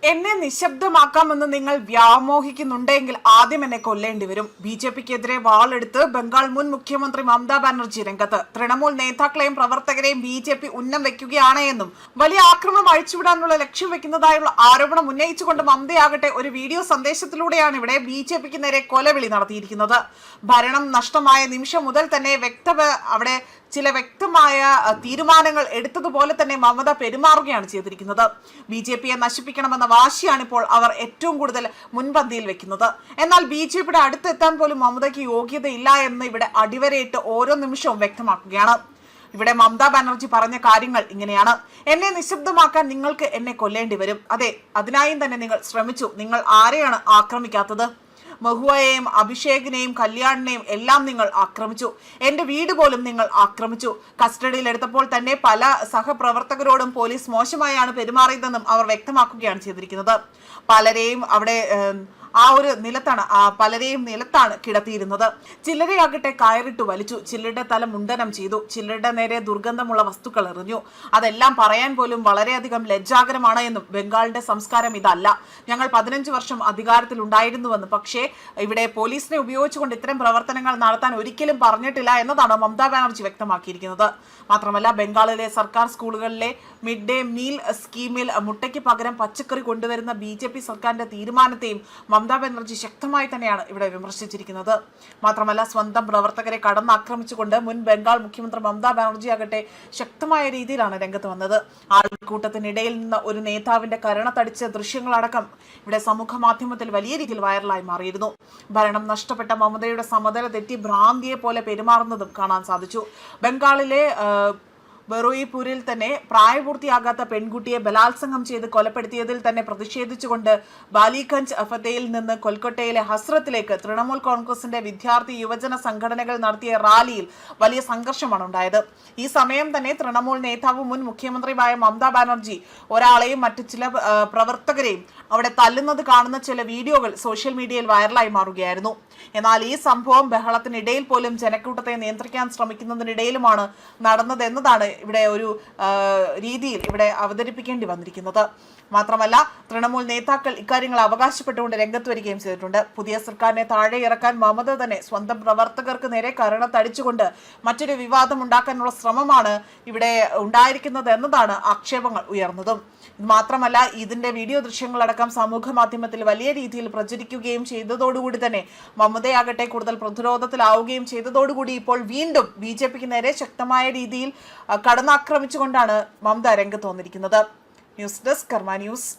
എന്നെ നിശബ്ദമാക്കാമെന്ന് നിങ്ങൾ വ്യാമോഹിക്കുന്നുണ്ടെങ്കിൽ ആദ്യം എന്നെ കൊല്ലേണ്ടി വരും. BJPക്കെതിരെ വാളെടുത്ത് ബംഗാൾ മുൻ മുഖ്യമന്ത്രി മമതാ ബാനർജി രംഗത്ത്. തൃണമൂൽ നേതാക്കളെയും പ്രവർത്തകരെയും BJP ഉന്നം വെക്കുകയാണ് എന്നും വലിയ ആക്രമണം അഴിച്ചുവിടാനുള്ള ലക്ഷ്യം വെക്കുന്നതായുള്ള ആരോപണം ഉന്നയിച്ചുകൊണ്ട് മമതയാകട്ടെ ഒരു വീഡിയോ സന്ദേശത്തിലൂടെയാണ് ഇവിടെ BJPക്ക് നേരെ കൊലവിളി നടത്തിയിരിക്കുന്നത്. ഭരണം നഷ്ടമായ നിമിഷം മുതൽ തന്നെ അവിടെ ചില വ്യക്തമായ തീരുമാനങ്ങൾ എടുത്തതുപോലെ തന്നെ മമത പെരുമാറുകയാണ് ചെയ്തിരിക്കുന്നത്. BJPയെ നശിപ്പിക്കണമെന്ന വാശിയാണ് ഇപ്പോൾ അവർ ഏറ്റവും കൂടുതൽ മുൻപന്തിയിൽ വെക്കുന്നത്. എന്നാൽ BJPയുടെ അടുത്തെത്താൻ പോലും മമതയ്ക്ക് യോഗ്യതയില്ല എന്ന് ഇവിടെ അടിവരയിട്ട് ഓരോ നിമിഷവും വ്യക്തമാക്കുകയാണ്. ഇവിടെ മമതാ ബാനർജി പറഞ്ഞ കാര്യങ്ങൾ ഇങ്ങനെയാണ്: എന്നെ നിശബ്ദമാക്കാൻ നിങ്ങൾക്ക് എന്നെ കൊല്ലേണ്ടി വരും. അതെ, അതിനായും തന്നെ നിങ്ങൾ ശ്രമിച്ചു. നിങ്ങൾ ആരെയാണ് ആക്രമിക്കാത്തത്? മഹുവയെയും അഭിഷേകിനെയും കല്യാണിനെയും എല്ലാം നിങ്ങൾ ആക്രമിച്ചു. എന്റെ വീട് പോലും നിങ്ങൾ ആക്രമിച്ചു. കസ്റ്റഡിയിൽ എടുത്തപ്പോൾ തന്നെ പല സഹപ്രവർത്തകരോടും പോലീസ് മോശമായാണ് പെരുമാറിയതെന്നും അവർ വ്യക്തമാക്കുകയാണ് ചെയ്തിരിക്കുന്നത്. പലരെയും അവിടെ പലരെയും നിലത്താണ് കിടത്തിയിരുന്നത്. ചിലരെയാകട്ടെ കയറിട്ട് വലിച്ചു, ചിലരുടെ തല മുണ്ടനം ചെയ്തു, ചിലരുടെ നേരെ ദുർഗന്ധമുള്ള വസ്തുക്കൾ എറിഞ്ഞു. അതെല്ലാം പറയാൻ പോലും വളരെയധികം ലജ്ജാകരമാണ് എന്നും ബംഗാളിന്റെ സംസ്കാരം ഇതല്ല. ഞങ്ങൾ 15 വർഷം അധികാരത്തിൽ ഉണ്ടായിരുന്നുവെന്നും പക്ഷേ ഇവിടെ പോലീസിനെ ഉപയോഗിച്ചുകൊണ്ട് ഇത്തരം പ്രവർത്തനങ്ങൾ നടത്താൻ ഒരിക്കലും പറഞ്ഞിട്ടില്ല എന്നതാണ് മമതാ ബാനർജി വ്യക്തമാക്കിയിരിക്കുന്നത്. മാത്രമല്ല, ബംഗാളിലെ സർക്കാർ സ്കൂളുകളിലെ മിഡ് ഡേ മീൽ സ്കീമിൽ മുട്ടയ്ക്ക് പകരം പച്ചക്കറി കൊണ്ടുവരുന്ന BJP സർക്കാരിന്റെ തീരുമാനത്തെയും മമതാ ബാനർജി ശക്തമായി തന്നെയാണ് ഇവിടെ വിമർശിച്ചിരിക്കുന്നത്. മാത്രമല്ല, സ്വന്തം പ്രവർത്തകരെ കടന്നാക്രമിച്ചുകൊണ്ട് മുൻ ബംഗാൾ മുഖ്യമന്ത്രി മമതാ ബാനർജി ആകട്ടെ ശക്തമായ രീതിയിലാണ് രംഗത്ത് വന്നത്. ആൾക്കൂട്ടത്തിനിടയിൽ നിന്ന് ഒരു നേതാവിന്റെ കരണത്തടിച്ച ദൃശ്യങ്ങളടക്കം ഇവിടെ സമൂഹ മാധ്യമത്തിൽ വലിയ രീതിയിൽ വൈറലായി മാറിയിരുന്നു. ഭരണം നഷ്ടപ്പെട്ട മമതയുടെ സമനില തെറ്റി ഭ്രാന്തിയെ പോലെ പെരുമാറുന്നതും കാണാൻ സാധിച്ചു. ബംഗാളിലെ ബറോയിപൂരിൽ തന്നെ പ്രായപൂർത്തിയാകാത്ത പെൺകുട്ടിയെ ബലാത്സംഗം ചെയ്ത് കൊലപ്പെടുത്തിയതിൽ തന്നെ പ്രതിഷേധിച്ചുകൊണ്ട് ബാലിഗഞ്ച് ഫതയിൽ നിന്ന് കൊൽക്കത്തയിലെ ഹസ്രത്തിലേക്ക് തൃണമൂൽ കോൺഗ്രസിന്റെ വിദ്യാർത്ഥി യുവജന സംഘടനകൾ നടത്തിയ റാലിയിൽ വലിയ സംഘർഷമാണ് ഉണ്ടായത്. ഈ സമയം തന്നെ തൃണമൂൽ നേതാവും മുൻ മുഖ്യമന്ത്രിയുമായ മമതാ ബാനർജി ഒരാളെയും മറ്റു ചില പ്രവർത്തകരെയും അവിടെ തല്ലുന്നത് കാണുന്ന ചില വീഡിയോകൾ സോഷ്യൽ മീഡിയയിൽ വൈറലായി മാറുകയായിരുന്നു. എന്നാൽ ഈ സംഭവം ബഹളത്തിനിടയിൽ പോലും ജനക്കൂട്ടത്തെ നിയന്ത്രിക്കാൻ ശ്രമിക്കുന്നതിനിടയിലുമാണ് നടന്നതെന്നതാണ് ഇവിടെ ഒരു രീതിയിൽ ഇവിടെ അവതരിപ്പിക്കേണ്ടി വന്നിരിക്കുന്നത്. മാത്രമല്ല, തൃണമൂൽ നേതാക്കൾ ഇക്കാര്യങ്ങൾ അവകാശപ്പെട്ടുകൊണ്ട് രംഗത്ത് വരികയും ചെയ്തിട്ടുണ്ട്. പുതിയ സർക്കാരിനെ താഴെ ഇറക്കാൻ മമത തന്നെ സ്വന്തം പ്രവർത്തകർക്ക് നേരെ കരണത്തടിച്ചുകൊണ്ട് മറ്റൊരു വിവാദം ഉണ്ടാക്കാനുള്ള ശ്രമമാണ് ഇവിടെ ഉണ്ടായിരിക്കുന്നത് എന്നതാണ് ആക്ഷേപങ്ങൾ ഉയർന്നതും. മാത്രമല്ല, ഇതിന്റെ വീഡിയോ ദൃശ്യങ്ങളടക്കം സമൂഹ മാധ്യമത്തിൽ വലിയ രീതിയിൽ പ്രചരിക്കുകയും ചെയ്തതോടുകൂടി തന്നെ മമതയാകട്ടെ കൂടുതൽ പ്രതിരോധത്തിലാവുകയും ചെയ്തതോടുകൂടി ഇപ്പോൾ വീണ്ടും BJPക്ക് നേരെ ശക്തമായ രീതിയിൽ കടന്നാക്രമിച്ചുകൊണ്ടാണ് മമത രംഗത്ത് വന്നിരിക്കുന്നത്. ന്യൂസ് ഡെസ്ക് കർമ്മ ന്യൂസ്.